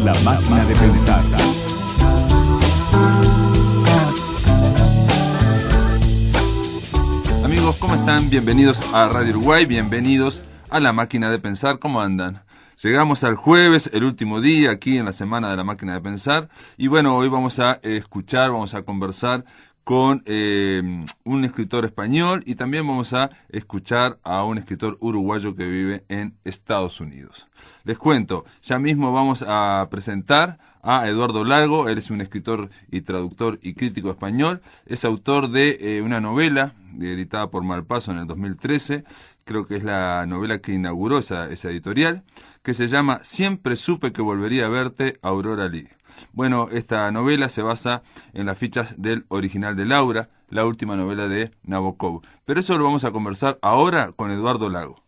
La máquina de pensar. Amigos, ¿cómo están? Bienvenidos a Radio Uruguay, bienvenidos a La Máquina de Pensar. ¿Cómo andan? Llegamos al jueves, el último día aquí en la semana de La Máquina de Pensar. Y bueno, hoy vamos a conversar con un escritor español y también vamos a escuchar a un escritor uruguayo que vive en Estados Unidos. Les cuento, ya mismo vamos a presentar a Eduardo Lago. Él es un escritor y traductor y crítico español. Es autor de una novela editada por Malpaso en el 2013. Creo que es la novela que inauguró esa editorial, que se llama Siempre supe que volvería a verte, Aurora Lee. Bueno, esta novela se basa en las fichas del original de Laura, la última novela de Nabokov. Pero eso lo vamos a conversar ahora con Eduardo Lago.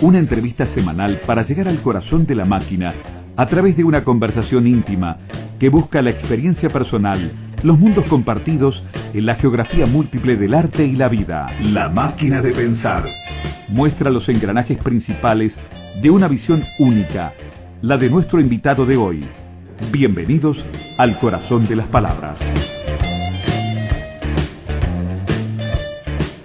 Una entrevista semanal para llegar al corazón de la máquina a través de una conversación íntima que busca la experiencia personal, los mundos compartidos en la geografía múltiple del arte y la vida. La máquina de pensar muestra los engranajes principales de una visión única, la de nuestro invitado de hoy. Bienvenidos al corazón de las palabras.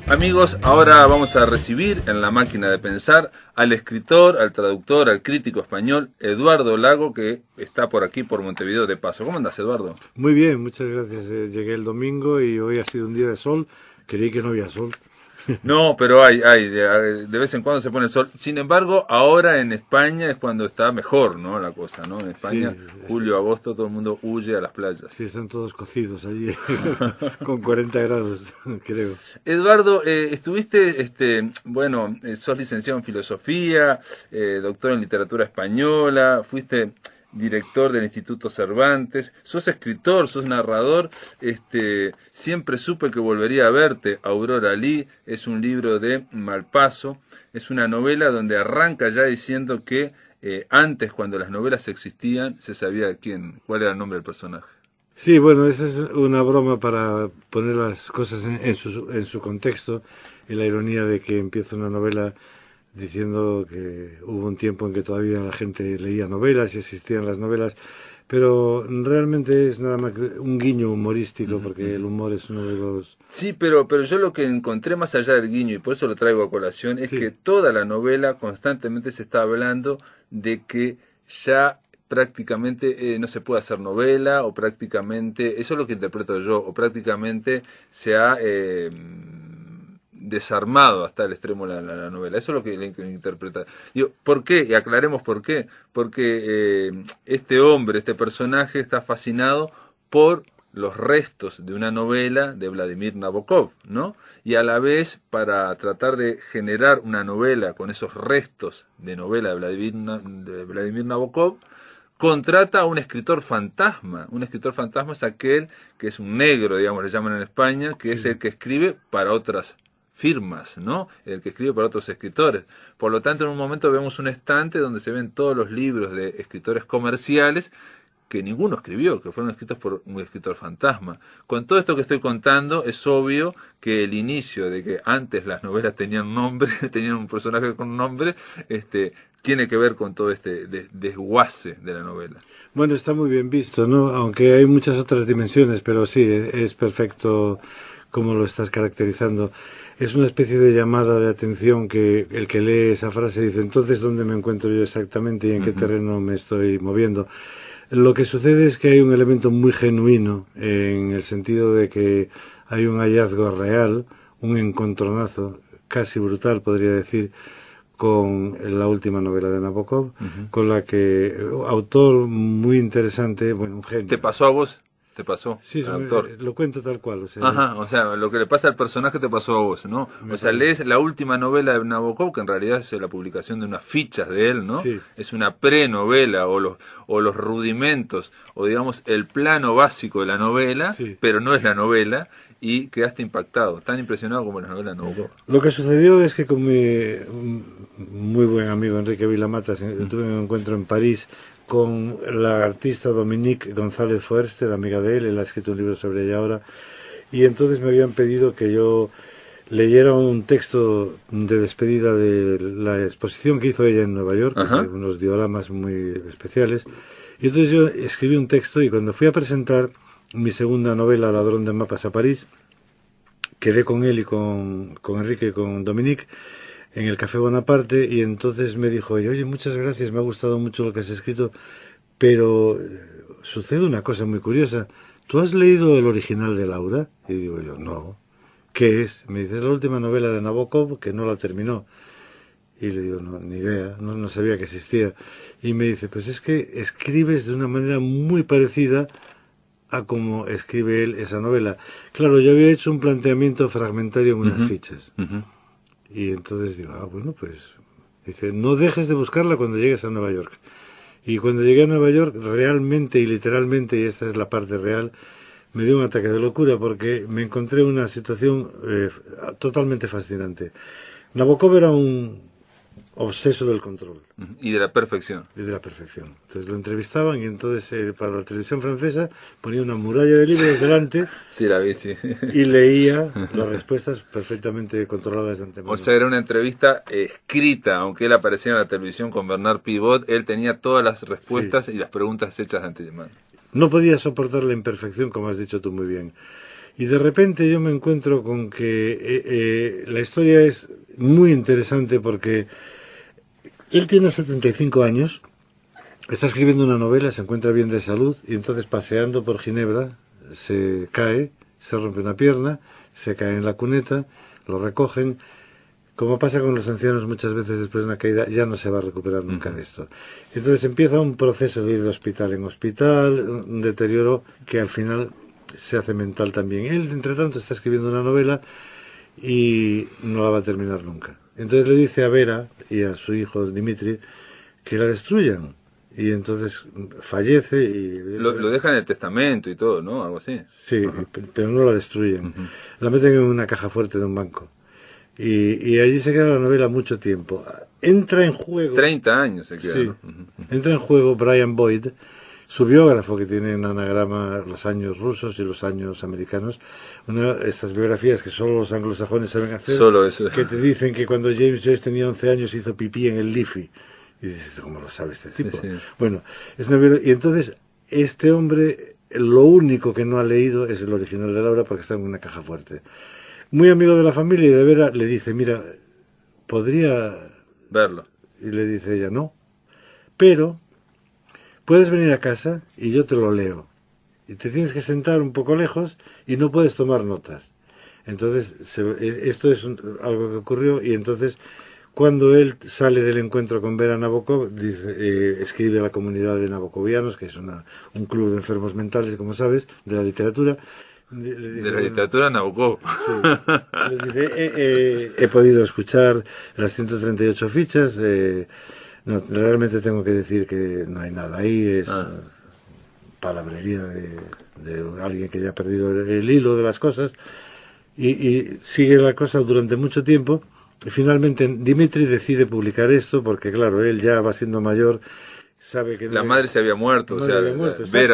Amigos, ahora vamos a recibir en La Máquina de Pensar al escritor, al traductor, al crítico español Eduardo Lago, que está por aquí, por Montevideo de paso. ¿Cómo andas, Eduardo? Muy bien, muchas gracias. Llegué el domingo y hoy ha sido un día de sol. Creí que no había sol. No, pero hay de vez en cuando se pone el sol. Sin embargo, ahora en España es cuando está mejor, ¿no? La cosa, ¿no? En España, sí, julio, agosto, todo el mundo huye a las playas. Sí, están todos cocidos allí, con 40 grados, creo. Eduardo, sos licenciado en filosofía, doctor en literatura española, fuiste director del Instituto Cervantes, sos escritor, sos narrador. Siempre supe que volvería a verte, Aurora Lee, es un libro de Malpaso, es una novela donde arranca ya diciendo que antes, cuando las novelas existían, se sabía cuál era el nombre del personaje. Sí, bueno, esa es una broma para poner las cosas en su contexto, y la ironía de que empieza una novela diciendo que hubo un tiempo en que todavía la gente leía novelas y existían las novelas, pero realmente es nada más que un guiño humorístico, porque el humor es uno de los... Sí, pero yo lo que encontré más allá del guiño, y por eso lo traigo a colación, es que toda la novela constantemente se está hablando de que ya prácticamente no se puede hacer novela, o prácticamente, eso es lo que interpreto yo, o prácticamente se ha desarmado hasta el extremo la novela. Eso es lo que le interpreta. ¿Por qué? Y aclaremos por qué. Porque este hombre, este personaje, está fascinado por los restos de una novela de Vladimir Nabokov, ¿no? Y a la vez, para tratar de generar una novela con esos restos de novela de Vladimir Nabokov, contrata a un escritor fantasma. Un escritor fantasma es aquel que es un negro, digamos, le llaman en España, que es el que escribe para otras firmas, ¿no? El que escribe para otros escritores. Por lo tanto, en un momento vemos un estante donde se ven todos los libros de escritores comerciales que ninguno escribió, que fueron escritos por un escritor fantasma. Con todo esto que estoy contando, es obvio que el inicio de que antes las novelas tenían nombre, tenían un personaje con nombre, tiene que ver con todo este desguace de la novela. Bueno, está muy bien visto, ¿no? Aunque hay muchas otras dimensiones, pero sí, es perfecto como lo estás caracterizando. Es una especie de llamada de atención que el que lee esa frase dice, entonces, ¿dónde me encuentro yo exactamente y en qué terreno me estoy moviendo? Lo que sucede es que hay un elemento muy genuino, en el sentido de que hay un hallazgo real, un encontronazo casi brutal, podría decir, con la última novela de Nabokov, con la que autor muy interesante, bueno, un genio. ¿Te pasó a vos? ¿Te pasó? Sí, al autor? Lo cuento tal cual. O sea, lo que le pasa al personaje te pasó a vos, ¿no? O sea, lees la última novela de Nabokov, que en realidad es la publicación de unas fichas de él, ¿no? Sí. Es una prenovela, o los rudimentos, o digamos el plano básico de la novela, pero no es la novela, y quedaste impactado, tan impresionado como la novela de Nabokov. Lo que sucedió es que con mi muy buen amigo Enrique Vilamatas tuve un encuentro en París con la artista Dominique González Foerster, amiga de él ha escrito un libro sobre ella ahora, y entonces me habían pedido que yo leyera un texto de despedida de la exposición que hizo ella en Nueva York, unos dioramas muy especiales. Y entonces yo escribí un texto y cuando fui a presentar mi segunda novela, Ladrón de mapas a París, quedé con él y con Enrique y con Dominique en el Café Bonaparte y entonces me dijo, oye, muchas gracias, me ha gustado mucho lo que has escrito, pero sucede una cosa muy curiosa. ¿Tú has leído el original de Laura? Y digo yo, no. ¿Qué es? Me dice, es la última novela de Nabokov que no la terminó. Y le digo, no, ni idea, no sabía que existía. Y me dice, pues es que escribes de una manera muy parecida a como escribe él esa novela. Claro, yo había hecho un planteamiento fragmentario en unas fichas. Y entonces digo, bueno, pues... Dice, no dejes de buscarla cuando llegues a Nueva York. Y cuando llegué a Nueva York, realmente y literalmente, y esta es la parte real, me dio un ataque de locura porque me encontré en una situación totalmente fascinante. Nabokov era un obseso del control. Y de la perfección. Y de la perfección. Entonces lo entrevistaban y entonces para la televisión francesa ponía una muralla de libros delante. Sí, la vi, sí. Y leía las respuestas perfectamente controladas de antemano. O sea, era una entrevista escrita, aunque él aparecía en la televisión con Bernard Pivot, él tenía todas las respuestas y las preguntas hechas de antemano. No podía soportar la imperfección, como has dicho tú muy bien. Y de repente yo me encuentro con que la historia es muy interesante porque él tiene 75 años, está escribiendo una novela, se encuentra bien de salud y entonces paseando por Ginebra se cae, se rompe una pierna, se cae en la cuneta, lo recogen. Como pasa con los ancianos muchas veces después de una caída, ya no se va a recuperar nunca de esto. Entonces empieza un proceso de ir de hospital en hospital, un deterioro que al final se hace mental también. Él, entre tanto, está escribiendo una novela y no la va a terminar nunca. Entonces le dice a Vera y a su hijo Dimitri que la destruyan. Y entonces fallece y... Lo deja en el testamento y todo, ¿no? Algo así. Sí, pero no la destruyen. La meten en una caja fuerte de un banco. Y allí se queda la novela mucho tiempo. Entra en juego... 30 años se queda, sí, ¿no? entra en juego Brian Boyd, su biógrafo, que tiene en anagrama los años rusos y los años americanos. Estas biografías que solo los anglosajones saben hacer. Solo eso. Que te dicen que cuando James Joyce tenía 11 años hizo pipí en el Liffey. Y dices, ¿cómo lo sabe este tipo? Sí, sí. Bueno, es una biografía. Y entonces, este hombre, lo único que no ha leído es el original de Laura porque está en una caja fuerte. Muy amigo de la familia y de Vera le dice, mira, podría... verlo. Y le dice ella, no, pero puedes venir a casa y yo te lo leo. Y te tienes que sentar un poco lejos y no puedes tomar notas. Entonces, esto es algo que ocurrió y entonces, cuando él sale del encuentro con Vera Nabokov, escribe a la comunidad de nabokovianos, que es un club de enfermos mentales, como sabes, de la literatura. De la literatura Nabokov. Sí. Les dice, he podido escuchar las 138 fichas. No, realmente tengo que decir que no hay nada ahí. Es palabrería de alguien que ya ha perdido el hilo de las cosas. Y sigue la cosa durante mucho tiempo. Y finalmente Dimitri decide publicar esto porque, claro, él ya va siendo mayor. Sabe que la madre se había muerto, o sea,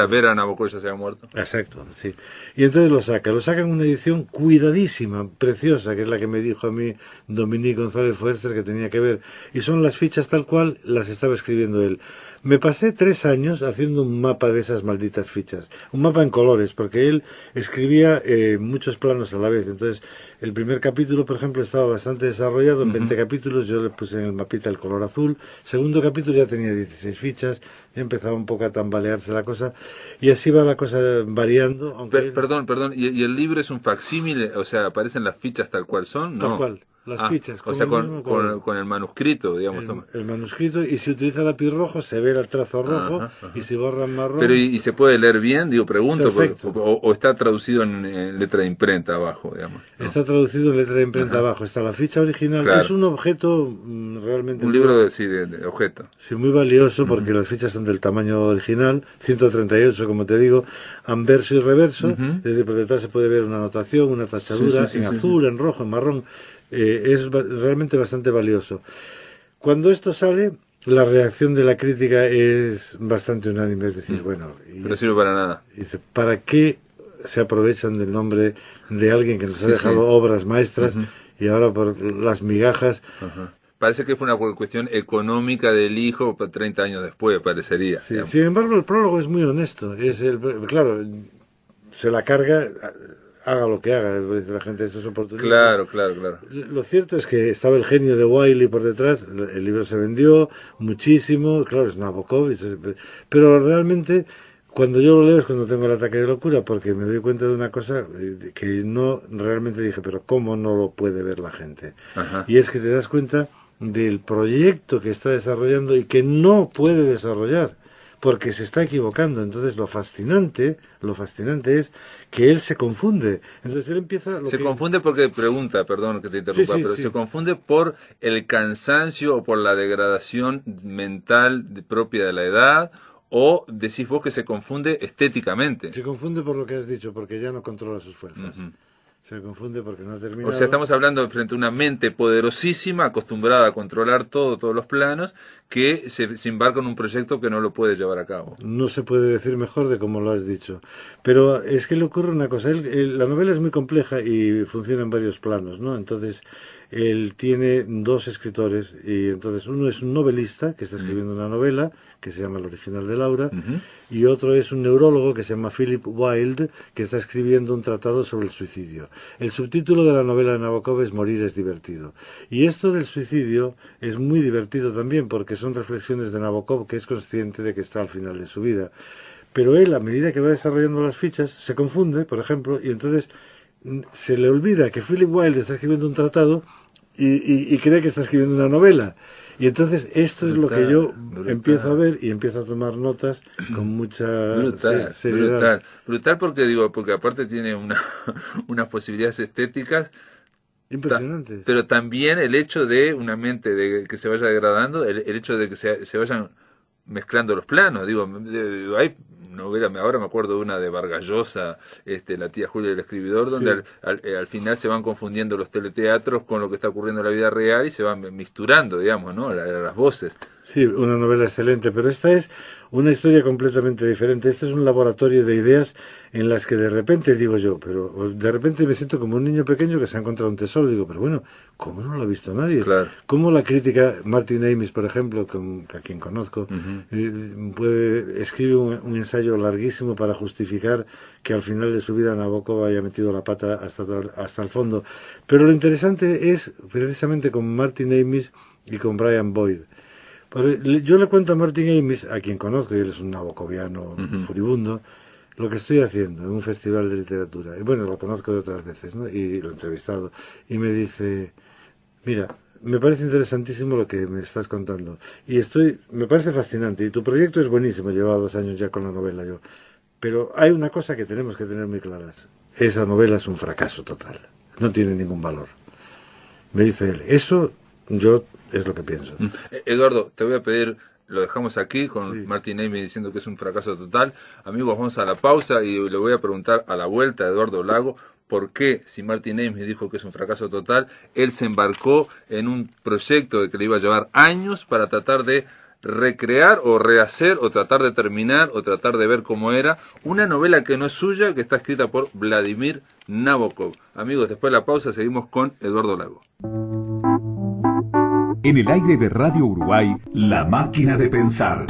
Vera Nabokov ya se había muerto. Exacto, sí. Y entonces lo saca en una edición cuidadísima, preciosa, que es la que me dijo a mí Dominique González Fuerster que tenía que ver. Y son las fichas tal cual las estaba escribiendo él. Me pasé 3 años haciendo un mapa de esas malditas fichas. Un mapa en colores, porque él escribía muchos planos a la vez. Entonces, el primer capítulo, por ejemplo, estaba bastante desarrollado. En 20 capítulos yo le puse en el mapita el color azul. Segundo capítulo ya tenía 16 fichas. Ya empezaba un poco a tambalearse la cosa. Y así va la cosa variando. Aunque perdón. ¿Y el libro es un facsímile? O sea, ¿aparecen las fichas tal cual son? Tal no. cual. Las fichas. O sea, con el manuscrito, digamos. El manuscrito, y si utiliza lápiz rojo, se ve el trazo rojo, y si borra en marrón... Pero, ¿y se puede leer bien? Digo, pregunto. O está traducido en letra de imprenta abajo, digamos. ¿No? Está traducido en letra de imprenta abajo. Está la ficha original. Claro. Es un objeto realmente... Un libro de objeto. Sí, muy valioso, porque las fichas son del tamaño original, 138, como te digo, anverso y reverso. Es decir, por detrás se puede ver una anotación, una tachadura, en azul, en rojo, en marrón. Es realmente bastante valioso. Cuando esto sale, la reacción de la crítica es bastante unánime, es decir, bueno... Pero sirve para nada. Dice, ¿para qué se aprovechan del nombre de alguien que nos ha dejado obras maestras y ahora por las migajas. Ajá. Parece que fue una cuestión económica del hijo 30 años después, parecería. Sí, sin embargo, el prólogo es muy honesto. Claro, se la carga, haga lo que haga, la gente de estos oportunidades. Claro. Lo cierto es que estaba el genio de Wiley por detrás, el libro se vendió muchísimo, claro, es Nabokov, pero realmente cuando yo lo leo es cuando tengo el ataque de locura, porque me doy cuenta de una cosa que no realmente dije, pero ¿cómo no lo puede ver la gente? Ajá. Y es que te das cuenta del proyecto que está desarrollando y que no puede desarrollar porque se está equivocando. Entonces lo fascinante es que él se confunde. Entonces él empieza confunde porque pregunta, perdón que te interrumpa, pero se confunde por el cansancio o por la degradación mental propia de la edad, o decís vos que se confunde estéticamente. Se confunde por lo que has dicho, porque ya no controla sus fuerzas. Uh-huh. Se confunde porque no ha terminado. O sea, estamos hablando frente a una mente poderosísima, acostumbrada a controlar todos los planos, que se embarca en un proyecto que no lo puede llevar a cabo. No se puede decir mejor de como lo has dicho. Pero es que le ocurre una cosa. La novela es muy compleja y funciona en varios planos, ¿no? Entonces, él tiene dos escritores, y entonces uno es un novelista que está escribiendo una novela que se llama El original de Laura, y otro es un neurólogo que se llama Philip Wilde, que está escribiendo un tratado sobre el suicidio. El subtítulo de la novela de Nabokov es Morir es divertido. Y esto del suicidio es muy divertido también, porque son reflexiones de Nabokov, que es consciente de que está al final de su vida. Pero él, a medida que va desarrollando las fichas, se confunde, por ejemplo, y entonces se le olvida que Philip Wilde está escribiendo un tratado y cree que está escribiendo una novela. Y entonces esto es lo que yo empiezo a ver y empiezo a tomar notas con mucha seriedad. Brutal porque aparte tiene unas posibilidades estéticas impresionantes. Pero también el hecho de una mente que se vaya degradando, el hecho de que se vayan mezclando los planos. Hay novela, ahora me acuerdo de una de Vargas Llosa, la tía Julia del escribidor, donde al final se van confundiendo los teleteatros con lo que está ocurriendo en la vida real y se van misturando, digamos, ¿no? Las voces. Sí, una novela excelente, pero esta es una historia completamente diferente. Este es un laboratorio de ideas en las que de repente pero de repente me siento como un niño pequeño que se ha encontrado un tesoro. Digo, pero bueno, ¿cómo no lo ha visto nadie? Claro. ¿Cómo la crítica, Martin Amis, por ejemplo, a quien conozco, escribe un ensayo larguísimo para justificar que al final de su vida Nabokov haya metido la pata hasta el fondo? Pero lo interesante es precisamente con Martin Amis y con Brian Boyd. Yo le cuento a Martin Amis, a quien conozco, y él es un nabokoviano furibundo, lo que estoy haciendo en un festival de literatura. Y bueno, lo conozco de otras veces, ¿no? Y lo he entrevistado. Y me dice, mira, me parece interesantísimo lo que me estás contando. Y me parece fascinante. Y tu proyecto es buenísimo, llevaba 2 años ya con la novela yo. Pero hay una cosa que tenemos que tener muy claras. Esa novela es un fracaso total. No tiene ningún valor. Me dice él, eso es lo que pienso. Eduardo, te voy a pedir, lo dejamos aquí con Martin Amis diciendo que es un fracaso total. Amigos, vamos a la pausa y le voy a preguntar a la vuelta a Eduardo Lago por qué, si Martin Amis dijo que es un fracaso total, él se embarcó en un proyecto que le iba a llevar años para tratar de recrear o rehacer o tratar de terminar o tratar de ver cómo era una novela que no es suya, que está escrita por Vladimir Nabokov. Amigos, después de la pausa seguimos con Eduardo Lago. En el aire de Radio Uruguay, La Máquina de Pensar.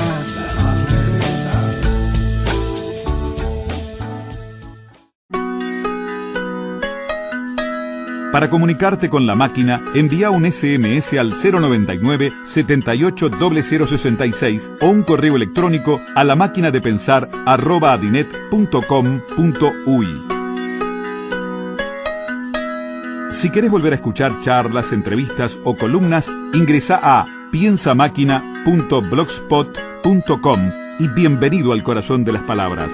Para comunicarte con La Máquina, envía un SMS al 099 780066 o un correo electrónico a lamaquinadepensar@adinet.com.uy. Si querés volver a escuchar charlas, entrevistas o columnas, ingresa a piensamáquina.blogspot.com y bienvenido al corazón de las palabras.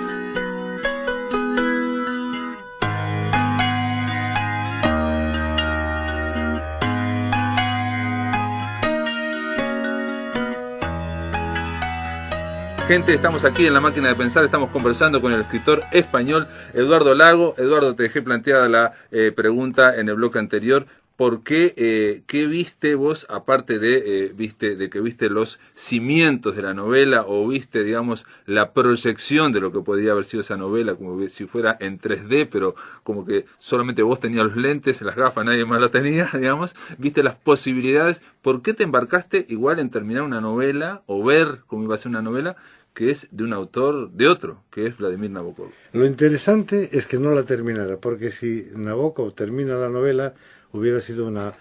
Gente, estamos aquí en La Máquina de Pensar, estamos conversando con el escritor español Eduardo Lago. Eduardo, te dejé planteada la pregunta en el bloque anterior. ¿por qué, qué viste vos, aparte de, de que viste los cimientos de la novela, o viste, digamos, la proyección de lo que podría haber sido esa novela, como si fuera en 3D, pero como que solamente vos tenías los lentes, las gafas, nadie más lo tenía, digamos, viste las posibilidades? ¿Por qué te embarcaste igual en terminar una novela, o ver cómo iba a ser una novela, que es de un autor, de otro, que es Vladimir Nabokov? Lo interesante es que no la terminara, porque si Nabokov termina la novela, hubiera sido una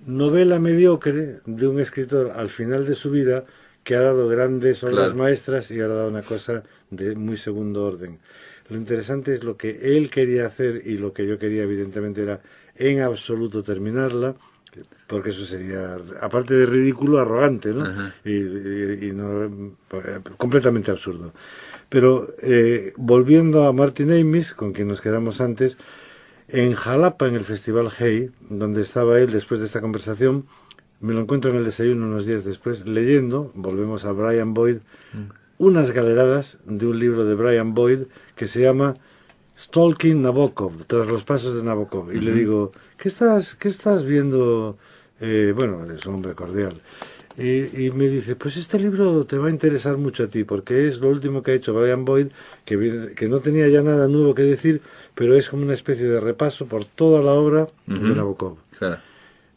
novela mediocre de un escritor al final de su vida que ha dado grandes obras maestras y ha dado una cosa de muy segundo orden. Lo interesante es lo que él quería hacer, y lo que yo quería evidentemente era en absoluto terminarla, porque eso sería, aparte de ridículo, arrogante, ¿no? Y no, completamente absurdo. Pero volviendo a Martin Amis, con quien nos quedamos antes, en Jalapa, en el Festival Hey, donde estaba él después de esta conversación, me lo encuentro en el desayuno unos días después, leyendo, volvemos a Brian Boyd, unas galeradas de un libro de Brian Boyd que se llama Stalking Nabokov, tras los pasos de Nabokov. Y le digo, ¿qué estás viendo? Bueno, es un hombre cordial. Y me dice, pues este libro te va a interesar mucho a ti, porque es lo último que ha hecho Brian Boyd, que no tenía ya nada nuevo que decir, pero es como una especie de repaso por toda la obra de Nabokov. Claro.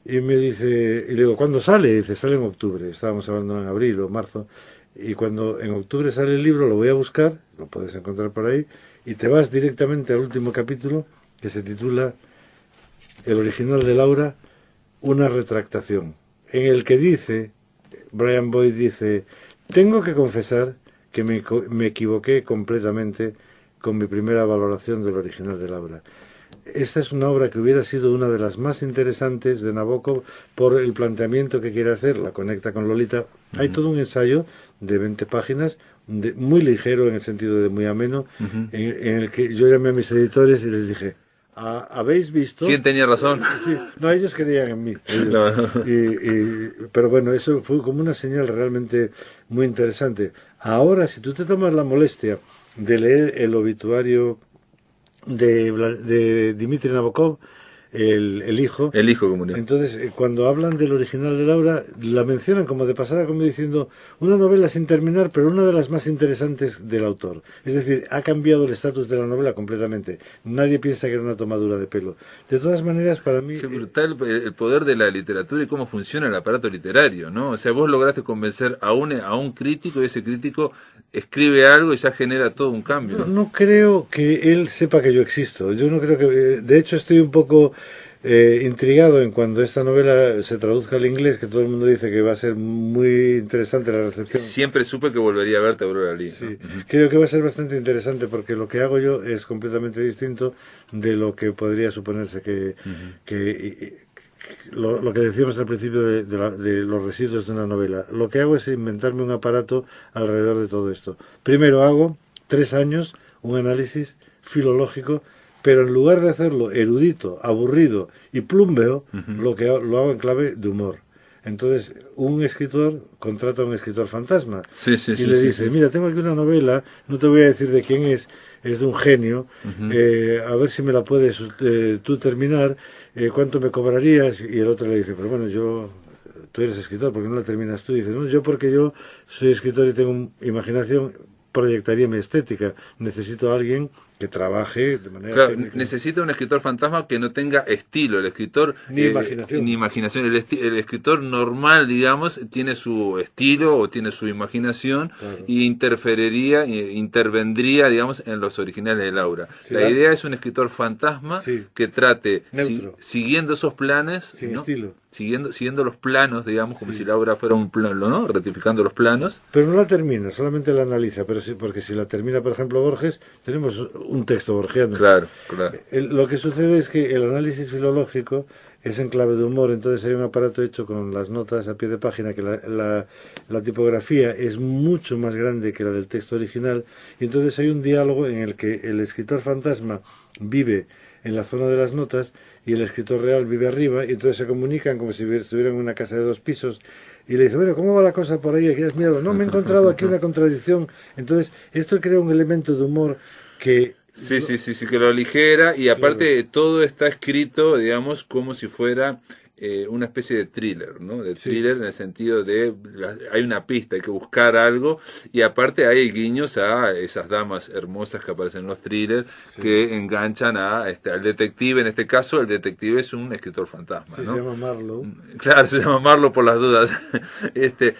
Y me dice, y le digo, ¿cuándo sale? Y dice, sale en octubre. Estábamos hablando en abril o marzo. Y cuando en octubre sale el libro, lo voy a buscar, lo puedes encontrar por ahí, y te vas directamente al último capítulo, que se titula El original de Laura, una retractación, en el que dice, Brian Boyd dice, tengo que confesar que me equivoqué completamente con mi primera valoración del original de Laura. Esta es una obra que hubiera sido una de las más interesantes de Nabokov por el planteamiento que quiere hacer, la conecta con Lolita. Hay todo un ensayo de 20 páginas, muy ligero en el sentido de muy ameno, en el que yo llamé a mis editores y les dije, ¿habéis visto? ¿Quién tenía razón? Sí, no, ellos creían en mí. No. Pero bueno, eso fue como una señal realmente muy interesante. Ahora, si tú te tomas la molestia de leer el obituario de Dmitri Nabokov, el hijo. El hijo que murió. Entonces, cuando hablan del original de Laura, la mencionan como de pasada, como diciendo, una novela sin terminar, pero una de las más interesantes del autor. Es decir, ha cambiado el estatus de la novela completamente. Nadie piensa que era una tomadura de pelo. De todas maneras, para mí... Qué brutal el poder de la literatura y cómo funciona el aparato literario, ¿no? O sea, vos lograste convencer a un crítico, y ese crítico escribe algo y ya genera todo un cambio. No creo que él sepa que yo existo. Yo no creo que... De hecho, estoy un poco intrigado en cuando esta novela se traduzca al inglés, que todo el mundo dice que va a ser muy interesante la recepción. Siempre supe que volvería a verte, Aurora Lee. Sí, creo que va a ser bastante interesante, porque lo que hago yo es completamente distinto de lo que podría suponerse lo que decíamos al principio de los residuos de una novela. Lo que hago es inventarme un aparato alrededor de todo esto. Primero hago 3 años un análisis filológico, pero en lugar de hacerlo erudito, aburrido y plumbeo, lo hago en clave de humor. Entonces, un escritor contrata a un escritor fantasma y le dice, mira, tengo aquí una novela, no te voy a decir de quién es de un genio, a ver si me la puedes tú terminar, ¿cuánto me cobrarías? Y el otro le dice, pero bueno, tú eres escritor, ¿por qué no la terminas tú? Y dice, no, porque yo soy escritor y tengo imaginación, proyectaría mi estética, necesito a alguien que trabaje de manera técnica. Necesita un escritor fantasma que no tenga estilo. El escritor ni imaginación. El escritor normal, digamos, tiene su estilo o tiene su imaginación, y intervendría, digamos, en los originales de Laura. La idea es un escritor fantasma que trate, siguiendo esos planes, sin estilo, siguiendo los planos, digamos, como si Laura fuera un plano, ¿no? Ratificando los planos. Pero no la termina, solamente la analiza. Pero porque si la termina, por ejemplo, Borges, tenemos un texto borgiano. Claro. Lo que sucede es que el análisis filológico es en clave de humor. Entonces hay un aparato hecho con las notas a pie de página, que la tipografía es mucho más grande que la del texto original, y entonces hay un diálogo en el que el escritor fantasma vive en la zona de las notas y el escritor real vive arriba, y entonces se comunican como si estuvieran en una casa de 2 pisos, y le dice, bueno, ¿cómo va la cosa por ahí? ¿Qué has mirado? No, me he encontrado aquí una contradicción. Entonces esto crea un elemento de humor que Sí, sí, sí, sí, que lo ligera y aparte Claro, todo está escrito, digamos, como si fuera una especie de thriller, ¿no? De sí, thriller en el sentido de hay una pista, hay que buscar algo y aparte hay guiños a esas damas hermosas que aparecen en los thrillers sí. que enganchan a al detective. En este caso, el detective es un escritor fantasma, Sí, se ¿no? llama Marlowe. Claro, se llama Marlo por las dudas.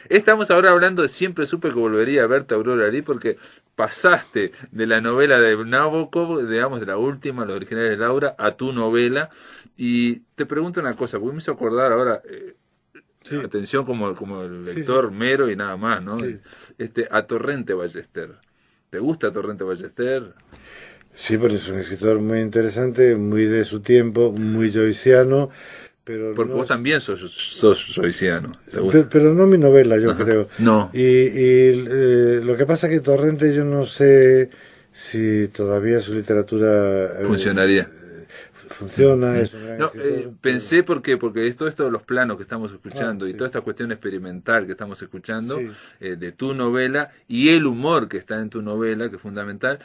Estamos ahora hablando de Siempre supe que volvería a verte, Aurora Lee, porque pasaste de la novela de Nabokov, digamos, de la última, los originales de Laura, a tu novela. Y te pregunto una cosa, porque me hizo acordar ahora, Sí, atención como el sí, sí, lector mero y nada más, ¿no? sí. A Torrente Ballester. ¿Te gusta Torrente Ballester? Sí, pero es un escritor muy interesante, muy de su tiempo, muy joyciano, pero Porque no vos es, también sos joyciano, ¿te gusta? pero no mi novela, yo Ajá. creo. No, Lo que pasa que Torrente, yo no sé si todavía su literatura funcionaría. funciona, es un gran No, escritor, pero... pensé porque es todo esto de los planos que estamos Ah, escuchando y sí, toda esta cuestión experimental que estamos escuchando sí. de tu novela y el humor que está en tu novela, que es fundamental,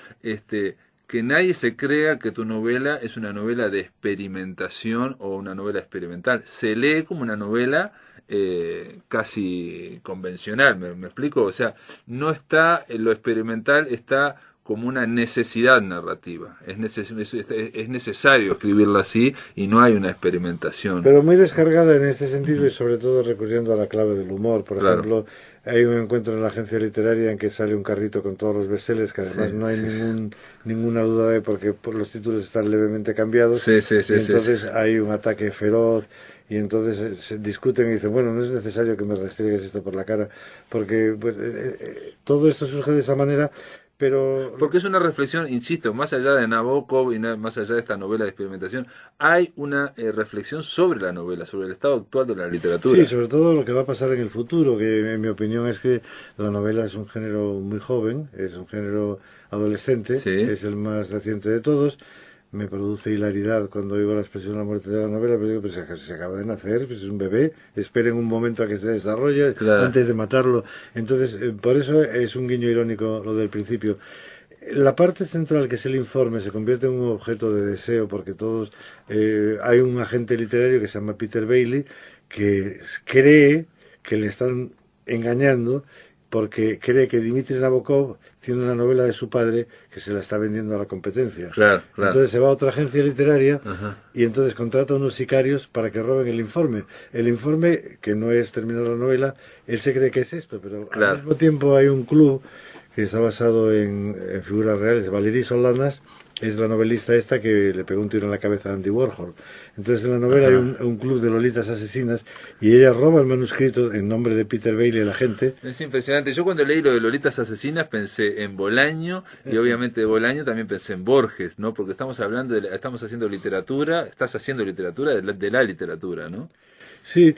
que nadie se crea que tu novela es una novela de experimentación o una novela experimental. Se lee como una novela casi convencional, ¿me explico? O sea, no está, lo experimental está como una necesidad narrativa. Es necesario escribirla así y no hay una experimentación. Pero muy descargada en este sentido y sobre todo recurriendo a la clave del humor. Por Claro. ejemplo, hay un encuentro en la agencia literaria en que sale un carrito con todos los bestsellers, que Sí, además no hay sí. ninguna duda de porque los títulos están levemente cambiados Sí, sí, y sí, sí, sí. entonces hay un ataque feroz y entonces se discuten y dicen, bueno, no es necesario que me restriegues esto por la cara, porque pues, todo esto surge de esa manera, pero Porque es una reflexión, insisto, más allá de Nabokov y más allá de esta novela de experimentación, hay una reflexión sobre la novela, sobre el estado actual de la sí, literatura. sobre todo lo que va a pasar en el futuro, que en mi opinión es que la novela es un género muy joven, es un género adolescente, Sí, es el más reciente de todos. Me produce hilaridad cuando oigo la expresión la muerte de la novela, pero digo, pues se acaba de nacer, pues es un bebé, esperen un momento a que se desarrolle claro. antes de matarlo. Entonces, por eso es un guiño irónico lo del principio. La parte central, que es el informe, se convierte en un objeto de deseo porque todos... hay un agente literario que se llama Peter Bailey que cree que le están engañando porque cree que Dmitri Nabokov tiene una novela de su padre que se la está vendiendo a la competencia. Claro, claro. Entonces se va a otra agencia literaria Ajá. y entonces contrata a unos sicarios para que roben el informe. El informe, que no es terminar la novela, él se cree que es esto, pero al Claro. mismo tiempo hay un club que está basado en figuras reales. Valerie Solanas es la novelista esta que le pegó un tiro en la cabeza a Andy Warhol. Entonces en la novela hay Ajá. un club de lolitas asesinas y ella roba el manuscrito en nombre de Peter Bailey, el agente. Es impresionante. Yo cuando leí lo de Lolitas Asesinas pensé en Bolaño y obviamente de Bolaño también pensé en Borges, ¿no? Porque estamos hablando estamos haciendo literatura, estás haciendo literatura de la literatura, ¿no? Sí,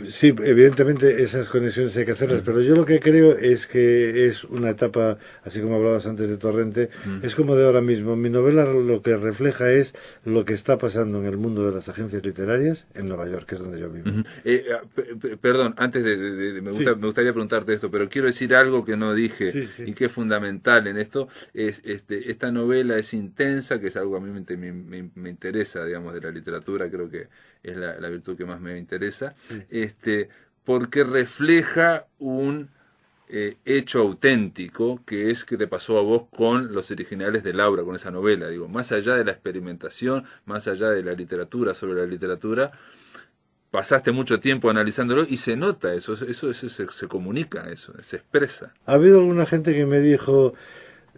sí, evidentemente esas conexiones hay que hacerlas, pero yo lo que creo es que es una etapa, así como hablabas antes de Torrente, es como de ahora mismo. Mi novela lo que refleja es lo que está pasando en el mundo de las agencias literarias en Nueva York, que es donde yo vivo. Ujú. Perdón, antes Sí, me gustaría preguntarte esto, pero quiero decir algo que no dije sí, sí. y que es fundamental en esto. Esta novela es intensa, que es algo que a mí me interesa, digamos, de la literatura, creo que es la virtud que más me interesa, Sí. porque refleja un hecho auténtico que es que te pasó a vos con los originales de Laura, con esa novela. Digo, más allá de la experimentación, más allá de la literatura sobre la literatura, pasaste mucho tiempo analizándolo y se nota eso se comunica, eso, se expresa. Ha habido alguna gente que me dijo,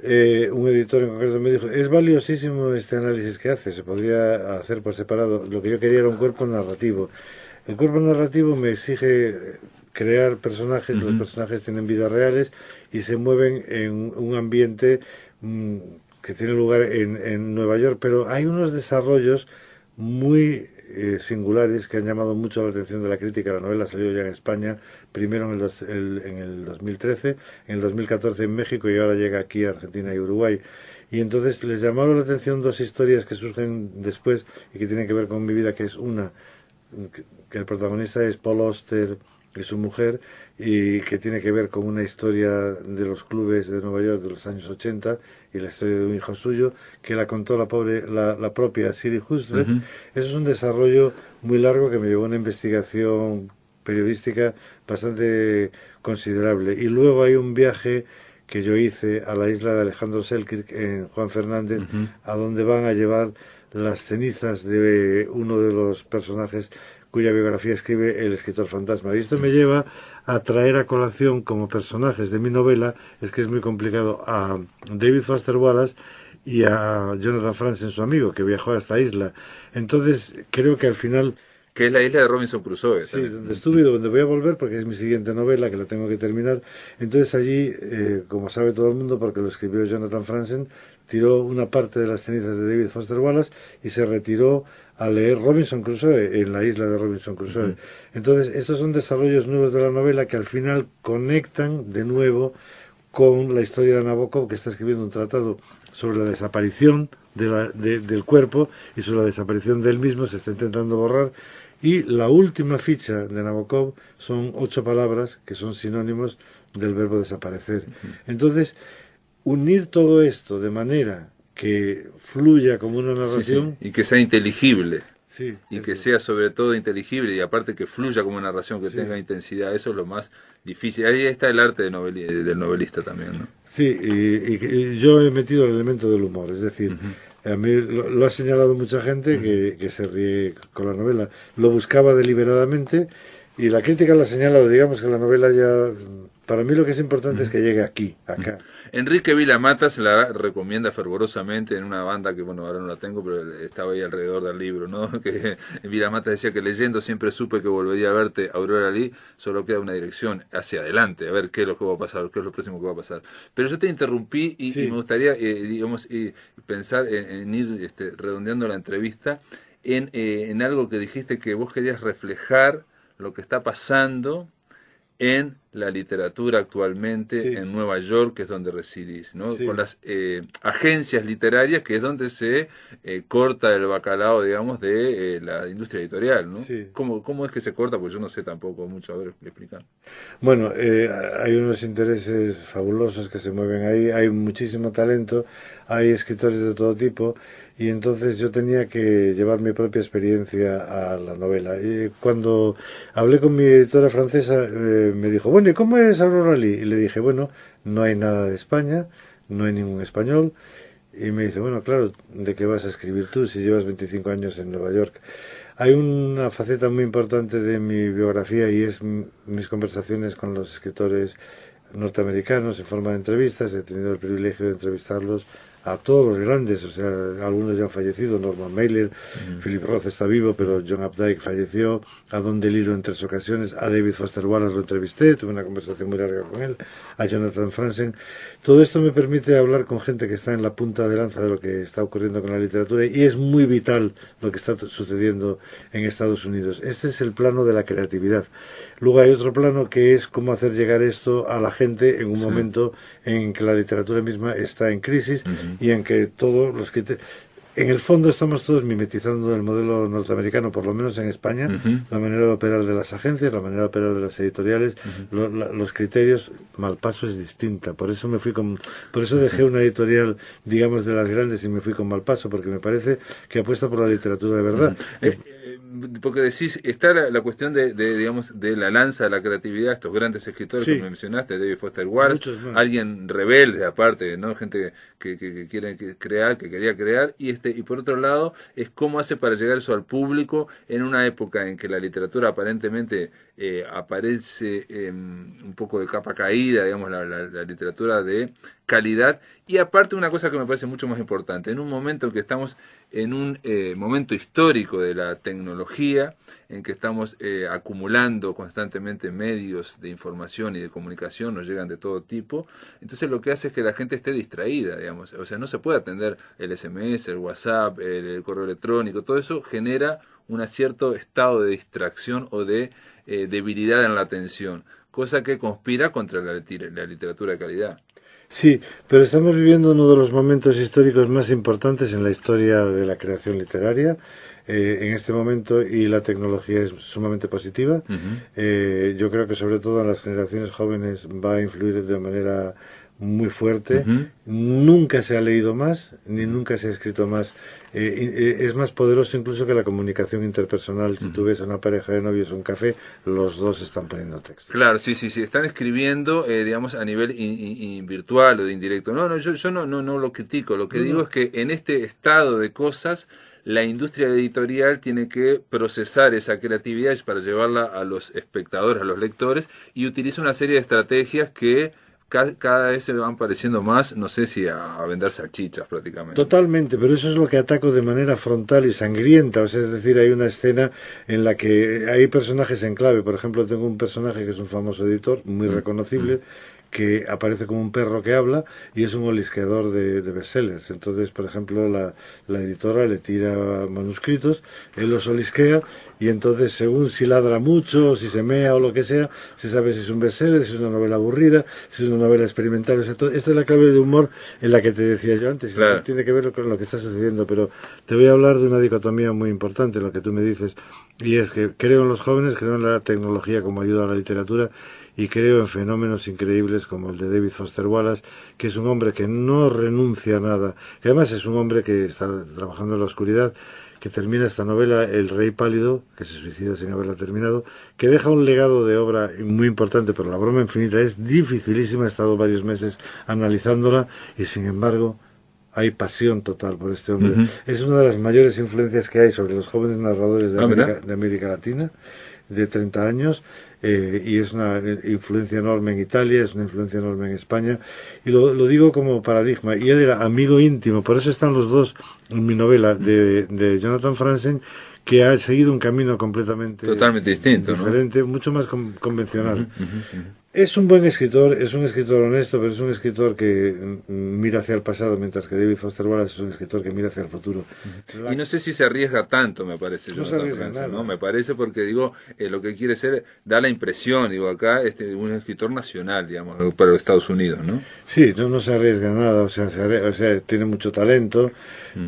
un editor en concreto me dijo, es valiosísimo este análisis que hace, se podría hacer por separado. Lo que yo quería era un cuerpo narrativo. El cuerpo narrativo me exige crear personajes, los Ujú. personajes tienen vidas reales y se mueven en un ambiente que tiene lugar en Nueva York, pero hay unos desarrollos muy singulares que han llamado mucho la atención de la crítica. La novela salió ya en España, primero en el 2013, en el 2014 en México y ahora llega aquí a Argentina y Uruguay. Y entonces les llamaron la atención dos historias que surgen después y que tienen que ver con mi vida, que es una, que el protagonista es Paul Auster, y su mujer, y que tiene que ver con una historia de los clubes de Nueva York de los años 80 y la historia de un hijo suyo que la contó la propia Siri Hustvedt. Eso es un desarrollo muy largo que me llevó a una investigación periodística bastante considerable. Y luego hay un viaje que yo hice a la isla de Alejandro Selkirk en Juan Fernández, a donde van a llevar las cenizas de uno de los personajes cuya biografía escribe el escritor fantasma. Y esto me lleva a traer a colación como personajes de mi novela, es que es muy complicado, a David Foster Wallace y a Jonathan Franzen, su amigo, que viajó a esta isla. Entonces, creo que al final... Que es la isla de Robinson Crusoe. Sí, donde estuve y donde voy a volver, porque es mi siguiente novela, que la tengo que terminar. Entonces allí, como sabe todo el mundo, porque lo escribió Jonathan Franzen, tiró una parte de las cenizas de David Foster Wallace y se retiró a leer Robinson Crusoe en la isla de Robinson Crusoe. Entonces, estos son desarrollos nuevos de la novela que al final conectan de nuevo con la historia de Nabokov, que está escribiendo un tratado sobre la desaparición del cuerpo y sobre la desaparición del mismo, se está intentando borrar. Y la última ficha de Nabokov son 8 palabras que son sinónimos del verbo desaparecer. Entonces, unir todo esto de manera que fluya como una narración... Y que sea inteligible. Sí, y que sea sobre todo inteligible y aparte que fluya como una narración, que tenga intensidad, eso es lo más difícil. Ahí está el arte del novelista también, ¿no? Sí, y yo he metido el elemento del humor, es decir... A mí lo ha señalado mucha gente que se ríe con la novela. Lo buscaba deliberadamente y la crítica lo ha señalado. Digamos que la novela ya... Para mí lo que es importante es que llegue aquí, acá. Enrique Vilamata se la recomienda fervorosamente en una banda que, bueno, ahora no la tengo, pero estaba ahí alrededor del libro, ¿no? Que Vilamata decía que leyendo siempre supe que volvería a verte, Aurora Lee, solo queda una dirección hacia adelante, a ver qué es lo que va a pasar, qué es lo próximo que va a pasar. Pero yo te interrumpí y me gustaría, digamos, pensar en ir redondeando la entrevista en algo que dijiste que vos querías reflejar lo que está pasando en la literatura actualmente en Nueva York, que es donde residís, ¿no? Con las agencias literarias, que es donde se corta el bacalao, digamos, de la industria editorial, ¿no? ¿Cómo es que se corta? Porque yo no sé tampoco mucho, a ver, explicar. Bueno, hay unos intereses fabulosos que se mueven ahí, hay muchísimo talento, hay escritores de todo tipo, y entonces yo tenía que llevar mi propia experiencia a la novela. Y cuando hablé con mi editora francesa, me dijo, bueno, ¿y cómo es Aurora Lee? Y le dije, bueno, no hay nada de España, no hay ningún español. Y me dice, bueno, claro, ¿de qué vas a escribir tú si llevas 25 años en Nueva York? Hay una faceta muy importante de mi biografía y es mis conversaciones con los escritores norteamericanos en forma de entrevistas. He tenido el privilegio de entrevistarlos a todos los grandes, o sea, algunos ya han fallecido, Norman Mailer, Philip Roth está vivo, pero John Updike falleció, a Don DeLillo en 3 ocasiones, a David Foster Wallace lo entrevisté, tuve una conversación muy larga con él, a Jonathan Franzen. Todo esto me permite hablar con gente que está en la punta de lanza de lo que está ocurriendo con la literatura y es muy vital lo que está sucediendo en Estados Unidos. Este es el plano de la creatividad. Luego hay otro plano que es cómo hacer llegar esto a la gente en un momento en que la literatura misma está en crisis y en que todos los que... En el fondo estamos todos mimetizando el modelo norteamericano, por lo menos en España, la manera de operar de las agencias, la manera de operar de las editoriales, los criterios. Malpaso es distinta, por eso dejé una editorial, digamos, de las grandes y me fui con Malpaso, porque me parece que apuesta por la literatura de verdad. Porque decís, está la cuestión digamos, de la lanza de la creatividad, estos grandes escritores que mencionaste, David Foster Wallace, alguien rebelde aparte, ¿no? Gente que quiere crear, que quería crear, y por otro lado, es cómo hace para llegar eso al público en una época en que la literatura aparentemente aparece un poco de capa caída, digamos, la literatura de calidad, y aparte una cosa que me parece mucho más importante, en un momento en que estamos en un momento histórico de la tecnología, en que estamos acumulando constantemente medios de información y de comunicación, nos llegan de todo tipo, entonces lo que hace es que la gente esté distraída, digamos, o sea, no se puede atender el SMS, el WhatsApp, el correo electrónico, todo eso genera un cierto estado de distracción o de debilidad en la atención, cosa que conspira contra la literatura de calidad. Sí, pero estamos viviendo uno de los momentos históricos más importantes en la historia de la creación literaria. en este momento y la tecnología es sumamente positiva. Yo creo que sobre todo en las generaciones jóvenes va a influir de manera muy fuerte. Nunca se ha leído más, ni nunca se ha escrito más. Es más poderoso incluso que la comunicación interpersonal. Si tú ves a una pareja de novios en un café, los dos están poniendo texto. Claro, sí, están escribiendo, digamos, a nivel virtual o de indirecto. Yo no lo critico, lo que digo es que en este estado de cosas, la industria editorial tiene que procesar esa creatividad para llevarla a los espectadores, a los lectores, y utiliza una serie de estrategias que cada vez se van pareciendo más, no sé si a vender salchichas prácticamente. Totalmente, pero eso es lo que ataco de manera frontal y sangrienta. O sea, es decir, hay una escena en la que hay personajes en clave. Por ejemplo, tengo un personaje que es un famoso editor, muy reconocible, que aparece como un perro que habla y es un olisqueador de bestsellers. Entonces, por ejemplo, la editora le tira manuscritos, él los olisquea y entonces, según si ladra mucho, o si se mea o lo que sea, se sabe si es un bestseller, si es una novela aburrida, si es una novela experimental. O sea, esta es la clave de humor en la que te decía yo antes. Claro. Tiene que ver con lo que está sucediendo, pero te voy a hablar de una dicotomía muy importante, lo que tú me dices, y es que creo en los jóvenes, creo en la tecnología como ayuda a la literatura, y creo en fenómenos increíbles como el de David Foster Wallace, que es un hombre que no renuncia a nada, que además es un hombre que está trabajando en la oscuridad, que termina esta novela, El Rey Pálido, que se suicida sin haberla terminado, que deja un legado de obra muy importante, pero La Broma Infinita es dificilísima, he estado varios meses analizándola y sin embargo hay pasión total por este hombre. Es una de las mayores influencias que hay sobre los jóvenes narradores de América Latina, de 30 años, y es una influencia enorme en Italia, es una influencia enorme en España, y lo digo como paradigma, y él era amigo íntimo, por eso están los dos en mi novela de Jonathan Franzen, que ha seguido un camino totalmente distinto, diferente, ¿no? Mucho más convencional. Es un buen escritor, es un escritor honesto, pero es un escritor que mira hacia el pasado, mientras que David Foster Wallace es un escritor que mira hacia el futuro. Y no sé si se arriesga tanto, me parece, Jonathan Franzen, ¿no? Me parece porque, digo, lo que quiere ser, da la impresión, digo, acá, un escritor nacional, digamos, para los Estados Unidos, ¿no? Sí, no se arriesga nada, o sea, tiene mucho talento,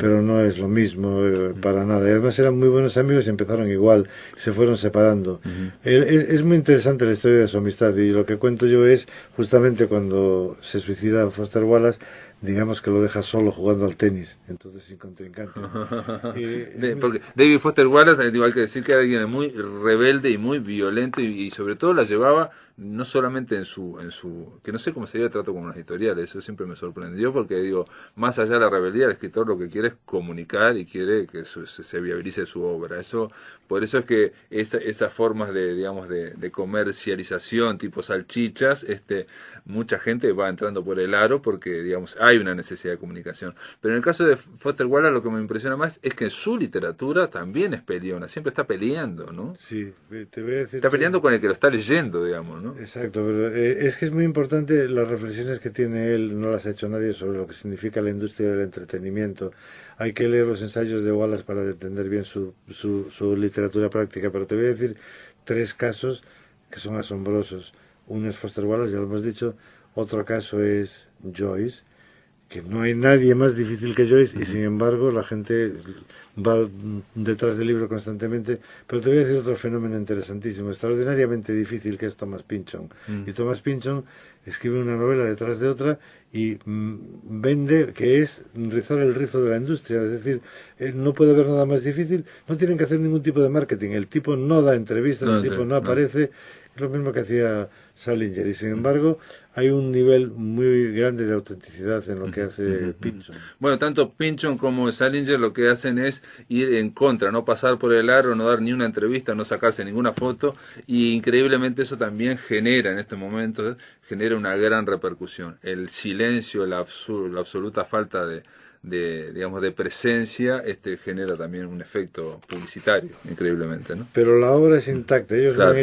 pero no es lo mismo para nada. Y además eran muy buenos amigos y empezaron igual, se fueron separando. Es muy interesante la historia de su amistad, y lo que cuento yo es justamente cuando se suicida Foster Wallace, digamos que lo deja solo jugando al tenis, entonces sin contrincante. Porque David Foster Wallace, hay que decir que era alguien muy rebelde y muy violento, y sobre todo la llevaba no solamente en su que no sé cómo sería el trato con las editoriales, eso siempre me sorprendió, porque digo, más allá de la rebeldía, el escritor lo que quiere es comunicar y quiere que se viabilice su obra. Por eso es que esas formas de comercialización tipo salchichas, mucha gente va entrando por el aro porque, digamos, hay una necesidad de comunicación. Pero en el caso de Foster Wallace, lo que me impresiona más es que en su literatura también es peleona, siempre está peleando, ¿no? Sí, te voy a decir... Está peleando con el que lo está leyendo, digamos, ¿no? Exacto, pero es que es muy importante las reflexiones que tiene él, no las ha hecho nadie, sobre lo que significa la industria del entretenimiento. Hay que leer los ensayos de Wallace para entender bien su literatura práctica, pero te voy a decir 3 casos que son asombrosos. Uno es Foster Wallace, ya lo hemos dicho. Otro caso es Joyce, que no hay nadie más difícil que Joyce, y sin embargo la gente va detrás del libro constantemente. Pero te voy a decir otro fenómeno interesantísimo, extraordinariamente difícil, que es Thomas Pynchon. Y Thomas Pynchon escribe una novela detrás de otra y vende, que es rizar el rizo de la industria, es decir, no puede haber nada más difícil, no tienen que hacer ningún tipo de marketing, el tipo no da entrevistas, el tipo no aparece. Es lo mismo que hacía Salinger, y sin embargo hay un nivel muy grande de autenticidad en lo que hace Pynchon. Bueno, tanto Pynchon como Salinger lo que hacen es ir en contra, no pasar por el aro, no dar ni una entrevista, no sacarse ninguna foto, y increíblemente eso también genera en este momento, genera una gran repercusión. El silencio, la absoluta falta de presencia, genera también un efecto publicitario, increíblemente, ¿no? Pero la obra es intacta, ellos claro.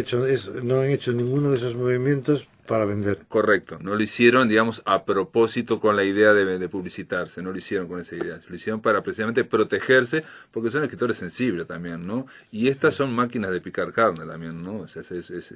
no han hecho ninguno de esos movimientos para vender. Correcto, no lo hicieron, digamos, a propósito con la idea de publicitarse, no lo hicieron con esa idea, lo hicieron para precisamente protegerse, porque son escritores sensibles también, ¿no? Y estas son máquinas de picar carne también, ¿no?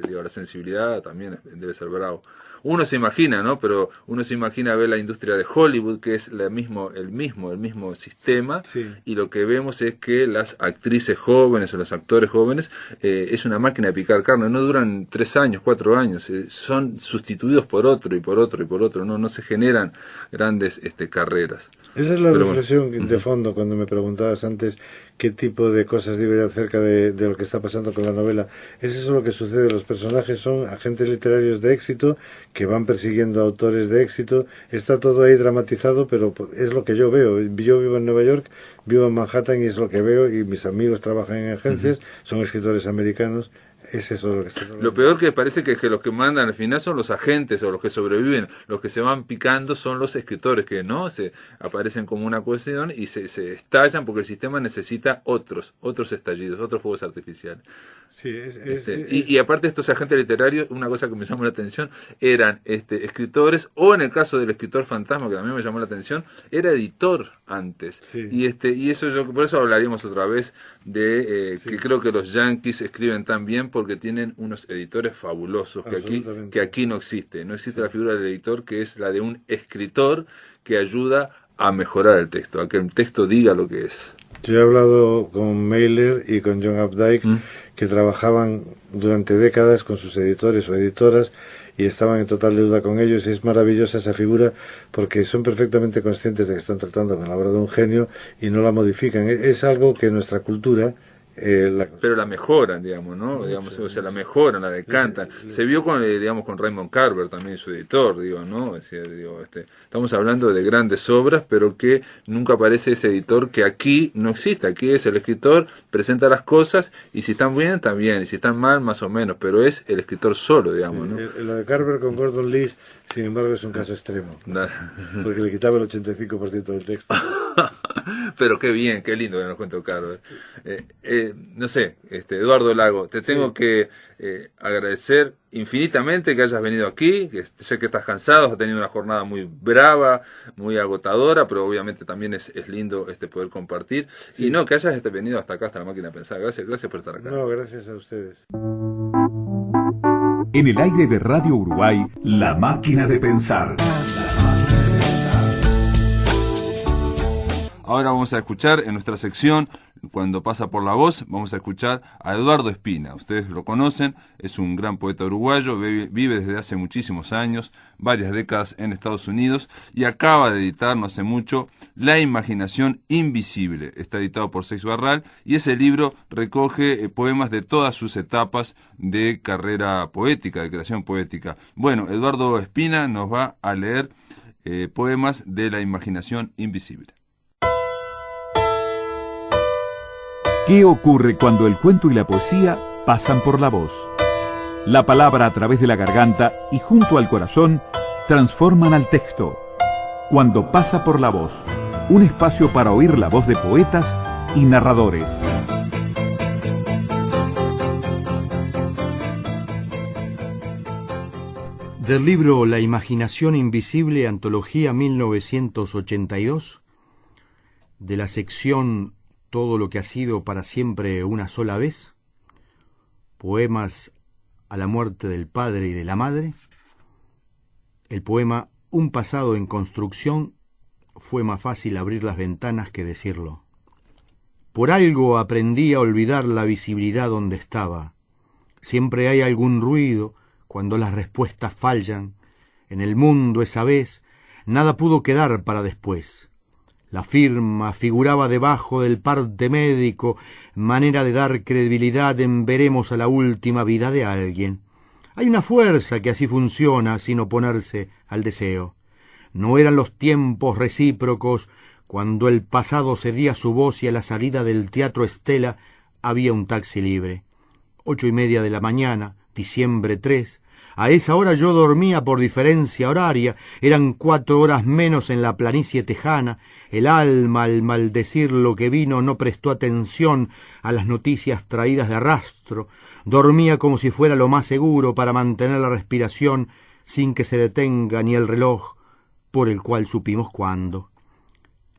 Digo, la sensibilidad también debe ser bravo. Uno se imagina, ¿no? Pero uno se imagina ver la industria de Hollywood, que es el mismo sistema, Sí. y lo que vemos es que las actrices jóvenes o los actores jóvenes es una máquina de picar carne, no duran 3 años, 4 años, son sustituidos por otro y por otro y por otro, no se generan grandes carreras. Esa es la Pero reflexión bueno. de fondo cuando me preguntabas antes qué tipo de cosas digo yo acerca de lo que está pasando con la novela. Es eso lo que sucede. Los personajes son agentes literarios de éxito que van persiguiendo autores de éxito. Está todo ahí dramatizado, pero es lo que yo veo. Yo vivo en Nueva York, vivo en Manhattan y es lo que veo. Y mis amigos trabajan en agencias, son escritores americanos. Es eso lo que está hablando. Lo peor que parece que los que mandan al final son los agentes o los que sobreviven, los que se van picando son los escritores que no se aparecen como una cuestión y se estallan porque el sistema necesita otros estallidos, otros fuegos artificiales. Sí, y aparte estos agentes literarios, una cosa que me llamó la atención, eran escritores, o en el caso del escritor fantasma, que también me llamó la atención, era editor antes. Sí. Y eso por eso hablaríamos otra vez de Sí. que creo que los yanquis escriben tan bien porque tienen unos editores fabulosos que aquí no existe. No existe la figura del editor, que es la de un escritor que ayuda a mejorar el texto, a que el texto diga lo que es. Yo he hablado con Mailer y con John Updike, que trabajaban durante décadas con sus editores o editoras y estaban en total deuda con ellos. Y es maravillosa esa figura porque son perfectamente conscientes de que están tratando con la obra de un genio y no la modifican. Es algo que nuestra cultura... pero la mejoran, digamos, ¿no? Digamos, o sea, la mejoran, la decantan. Se vio con, digamos, con Raymond Carver también, su editor, digo, ¿no? Es decir, estamos hablando de grandes obras, pero que nunca aparece ese editor que aquí no existe. Aquí es el escritor, presenta las cosas y si están bien, están bien, y si están mal, más o menos, pero es el escritor solo, digamos, ¿no? Lo de Carver con Gordon Lees, sin embargo, es un caso extremo, porque le quitaba el 85% del texto. Pero qué bien, qué lindo que nos cuenta Carver. No sé, Eduardo Lago, te tengo que agradecer infinitamente que hayas venido aquí, que sé que estás cansado, has tenido una jornada muy brava, muy agotadora, pero obviamente también es lindo poder compartir. Sí. Y no, que hayas venido hasta acá, hasta la máquina de pensar. Gracias por estar acá. No, gracias a ustedes. En el aire de Radio Uruguay, La Máquina de Pensar. Ahora vamos a escuchar en nuestra sección, cuando pasa por la voz, vamos a escuchar a Eduardo Espina. Ustedes lo conocen, es un gran poeta uruguayo, vive desde hace muchísimos años, varias décadas en Estados Unidos, y acaba de editar no hace mucho La Imaginación Invisible. Está editado por Seix Barral y ese libro recoge poemas de todas sus etapas de carrera poética, de creación poética. Bueno, Eduardo Espina nos va a leer poemas de La Imaginación Invisible. ¿Qué ocurre cuando el cuento y la poesía pasan por la voz? La palabra a través de la garganta y junto al corazón transforman al texto. Cuando pasa por la voz, un espacio para oír la voz de poetas y narradores. Del libro La Imaginación Invisible, Antología 1982, de la sección Todo lo que ha sido para siempre una sola vez, poemas a la muerte del padre y de la madre, el poema Un pasado en construcción, fue más fácil abrir las ventanas que decirlo. Por algo aprendí a olvidar la visibilidad donde estaba. Siempre hay algún ruido cuando las respuestas fallan. En el mundo esa vez nada pudo quedar para después. La firma figuraba debajo del parte médico, manera de dar credibilidad en veremos a la última vida de alguien. Hay una fuerza que así funciona sin oponerse al deseo. No eran los tiempos recíprocos cuando el pasado cedía su voz y a la salida del Teatro Estela había un taxi libre. 8:30 de la mañana, diciembre 3. A esa hora yo dormía por diferencia horaria, eran 4 horas menos en la planicie tejana. El alma, al maldecir lo que vino, no prestó atención a las noticias traídas de arrastro. Dormía como si fuera lo más seguro para mantener la respiración, sin que se detenga ni el reloj por el cual supimos cuándo.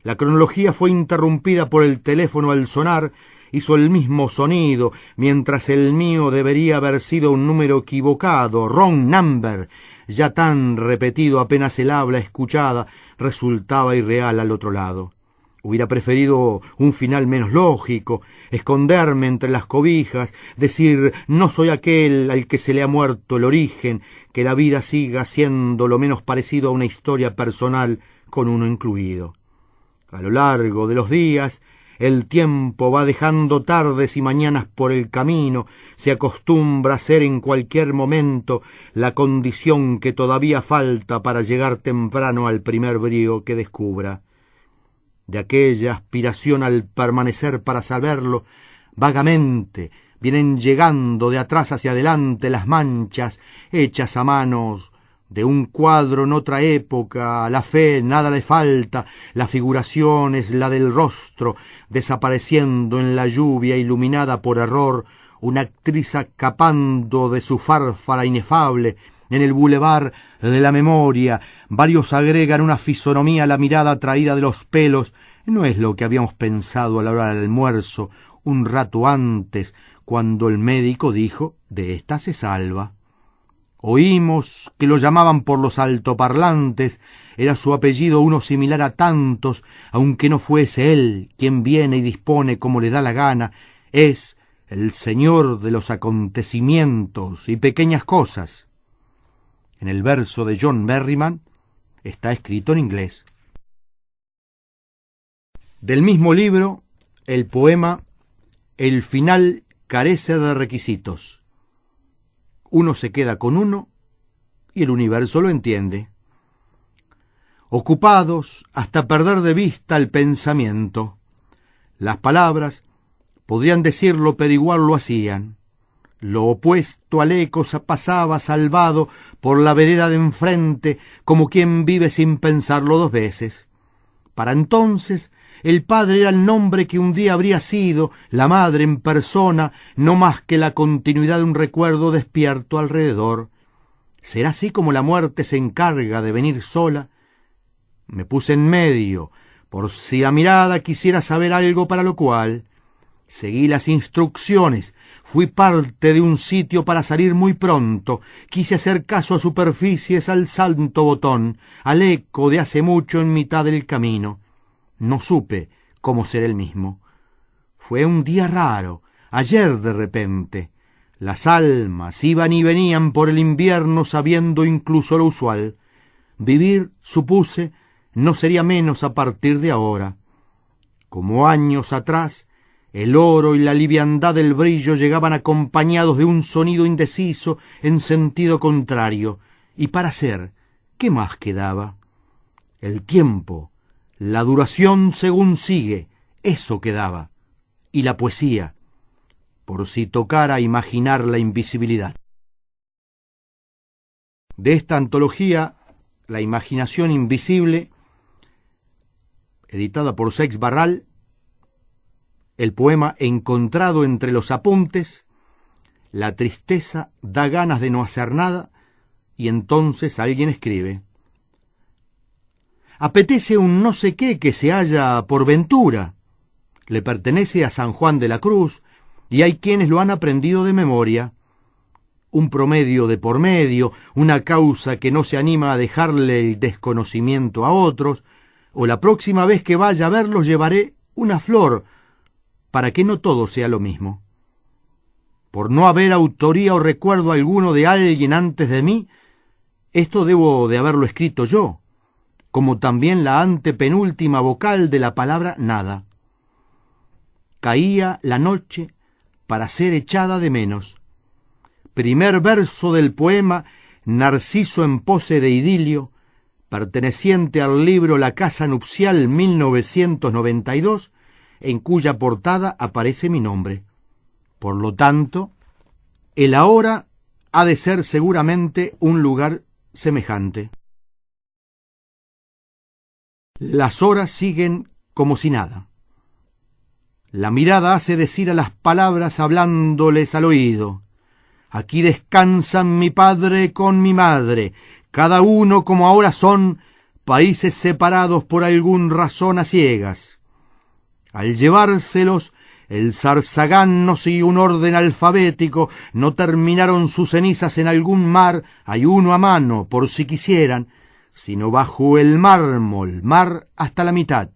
La cronología fue interrumpida por el teléfono al sonar, hizo el mismo sonido, mientras el mío debería haber sido un número equivocado, wrong number, ya tan repetido apenas el habla escuchada resultaba irreal al otro lado. Hubiera preferido un final menos lógico, esconderme entre las cobijas, decir no soy aquel al que se le ha muerto el origen, que la vida siga siendo lo menos parecido a una historia personal con uno incluido. A lo largo de los días, el tiempo va dejando tardes y mañanas por el camino, se acostumbra a ser en cualquier momento la condición que todavía falta para llegar temprano al primer brío que descubra. De aquella aspiración al permanecer para saberlo, vagamente vienen llegando de atrás hacia adelante las manchas hechas a manos de un cuadro en otra época. A la fe nada le falta, la figuración es la del rostro, desapareciendo en la lluvia iluminada por error, una actriz escapando de su fárfara inefable. En el bulevar de la memoria, varios agregan una fisonomía a la mirada traída de los pelos. No es lo que habíamos pensado a la hora del almuerzo, un rato antes, cuando el médico dijo, de esta se salva. Oímos que lo llamaban por los altoparlantes, era su apellido uno similar a tantos, aunque no fuese él quien viene y dispone como le da la gana, es el señor de los acontecimientos y pequeñas cosas. En el verso de John Berryman está escrito en inglés. Del mismo libro, el poema El final carece de requisitos. Uno se queda con uno y el universo lo entiende. Ocupados hasta perder de vista el pensamiento, las palabras podrían decirlo, pero igual lo hacían. Lo opuesto al eco se pasaba salvado por la vereda de enfrente, como quien vive sin pensarlo dos veces. Para entonces, el padre era el nombre que un día habría sido, la madre en persona, no más que la continuidad de un recuerdo despierto alrededor. ¿Será así como la muerte se encarga de venir sola? Me puse en medio, por si la mirada quisiera saber algo para lo cual. Seguí las instrucciones, fui parte de un sitio para salir muy pronto, quise hacer caso a superficies, al santo botón, al eco de hace mucho en mitad del camino. No supe cómo ser el mismo. Fue un día raro, ayer de repente. Las almas iban y venían por el invierno sabiendo incluso lo usual. Vivir, supuse, no sería menos a partir de ahora. Como años atrás, el oro y la liviandad del brillo llegaban acompañados de un sonido indeciso en sentido contrario, y para ser, ¿qué más quedaba? El tiempo, la duración según sigue, eso quedaba, y la poesía, por si tocara imaginar la invisibilidad. De esta antología, La imaginación invisible, editada por Seix Barral, el poema encontrado entre los apuntes, la tristeza da ganas de no hacer nada, y entonces alguien escribe. Apetece un no sé qué que se halla por ventura. Le pertenece a San Juan de la Cruz, y hay quienes lo han aprendido de memoria. Un promedio de por medio, una causa que no se anima a dejarle el desconocimiento a otros, o la próxima vez que vaya a verlos llevaré una flor, para que no todo sea lo mismo. Por no haber autoría o recuerdo alguno de alguien antes de mí, esto debo de haberlo escrito yo, como también la antepenúltima vocal de la palabra nada. Caía la noche para ser echada de menos. Primer verso del poema Narciso en pose de idilio, perteneciente al libro La Casa Nupcial 1992, en cuya portada aparece mi nombre. Por lo tanto, el ahora ha de ser seguramente un lugar semejante. Las horas siguen como si nada. La mirada hace decir a las palabras hablándoles al oído. Aquí descansan mi padre con mi madre, cada uno como ahora son países separados por algún razón a ciegas. Al llevárselos, el Zarzagán no siguió un orden alfabético, no terminaron sus cenizas en algún mar, hay uno a mano, por si quisieran, sino bajo el mármol, mar hasta la mitad.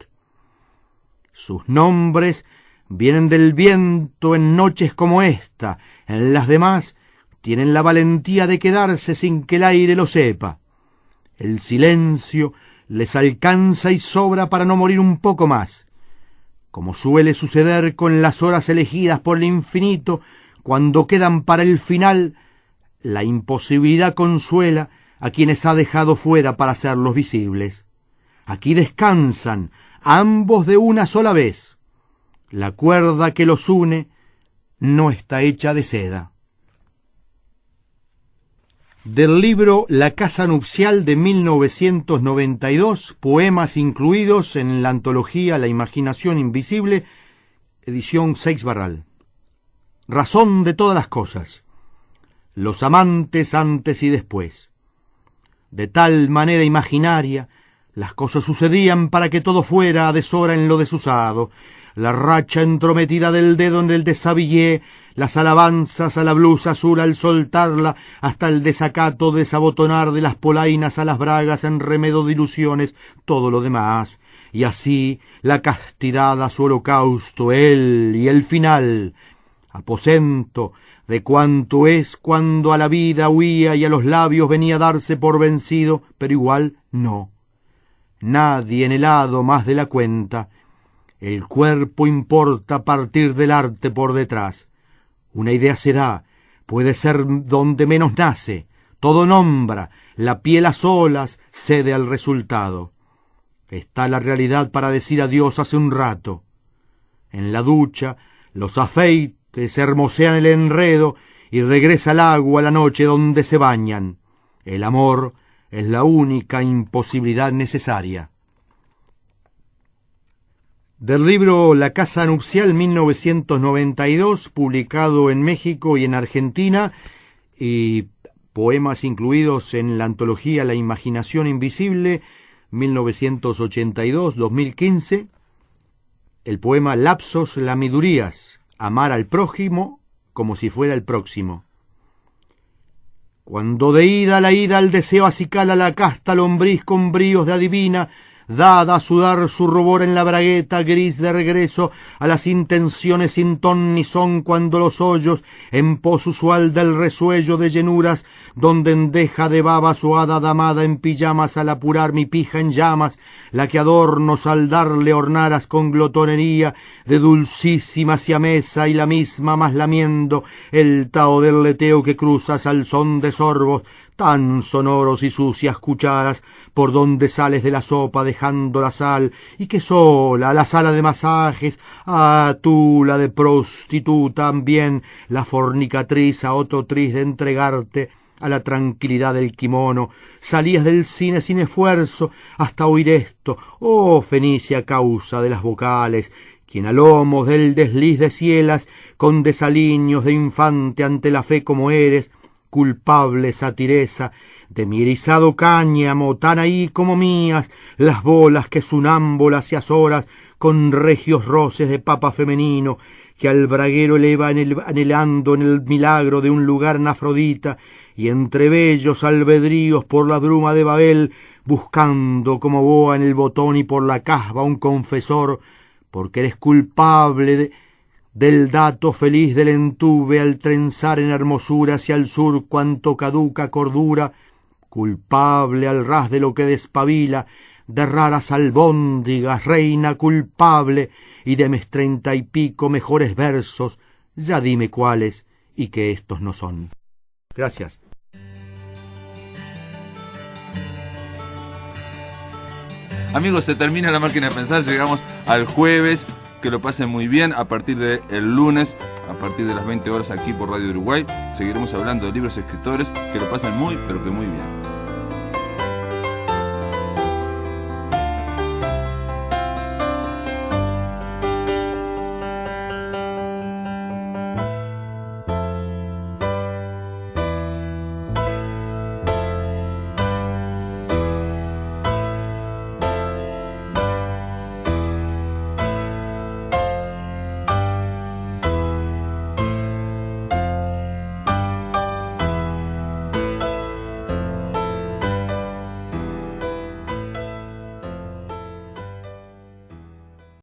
Sus nombres vienen del viento en noches como esta, en las demás tienen la valentía de quedarse sin que el aire lo sepa. El silencio les alcanza y sobra para no morir un poco más, como suele suceder con las horas elegidas por el infinito, cuando quedan para el final, la imposibilidad consuela a quienes ha dejado fuera para hacerlos visibles. Aquí descansan, ambos de una sola vez. La cuerda que los une no está hecha de seda. Del libro La casa nupcial de 1992, poemas incluidos en la antología La imaginación invisible, edición Seix Barral. Razón de todas las cosas. Los amantes antes y después. De tal manera imaginaria, las cosas sucedían para que todo fuera a deshora en lo desusado. La racha entrometida del dedo en el desabillé, las alabanzas a la blusa azul al soltarla, hasta el desacato desabotonar de las polainas a las bragas en remedio de ilusiones, todo lo demás. Y así la castidad a su holocausto, él y el final, aposento de cuanto es cuando a la vida huía y a los labios venía a darse por vencido, pero igual no. Nadie en el hado más de la cuenta. El cuerpo importa a partir del arte por detrás. Una idea se da, puede ser donde menos nace, todo nombra, la piel a solas cede al resultado. Está la realidad para decir adiós hace un rato. En la ducha, los afeites hermosean el enredo y regresa el agua a la noche donde se bañan. El amor es la única imposibilidad necesaria. Del libro La casa nupcial 1992, publicado en México y en Argentina, y poemas incluidos en la antología La imaginación invisible 1982-2015, el poema Lapsos lamidurías, amar al prójimo como si fuera el próximo. Cuando de ida a la ida el deseo acicala la casta lombriz con bríos de adivina, dada a sudar su rubor en la bragueta gris de regreso a las intenciones sin ton ni son, cuando los hoyos en pos usual del resuello de llenuras, donde endeja de baba su hada damada en pijamas al apurar mi pija en llamas, la que adornos al darle hornaras con glotonería de dulcísima siamesa, y la misma más lamiendo el tao del leteo que cruzas al son de sorbos tan sonoros y sucias cucharas, por donde sales de la sopa dejando la sal, y que sola la sala de masajes, tú la de prostituta también, la fornicatriz a otro tris de entregarte a la tranquilidad del kimono, salías del cine sin esfuerzo hasta oír esto, oh Fenicia causa de las vocales, quien a lomos del desliz de cielas, con desaliños de infante ante la fe como eres, culpable satiresa de mi erizado cáñamo, tan ahí como mías las bolas que sunámbulas y azoras con regios roces de papa femenino, que al braguero eleva anhelando en el milagro de un lugar en Afrodita, y entre bellos albedríos por la bruma de Babel, buscando como boa en el botón y por la casba un confesor, porque eres culpable del dato feliz del entube al trenzar en hermosura hacia el sur cuanto caduca cordura, culpable al ras de lo que despabila, de raras albóndigas, reina culpable, y de mis 30 y pico mejores versos, ya dime cuáles y que estos no son. Gracias. Amigos, se termina La Máquina de Pensar, llegamos al jueves. Que lo pasen muy bien. A partir del lunes, a partir de las 20 horas aquí por Radio Uruguay, seguiremos hablando de libros y escritores. Que lo pasen muy, pero que muy bien.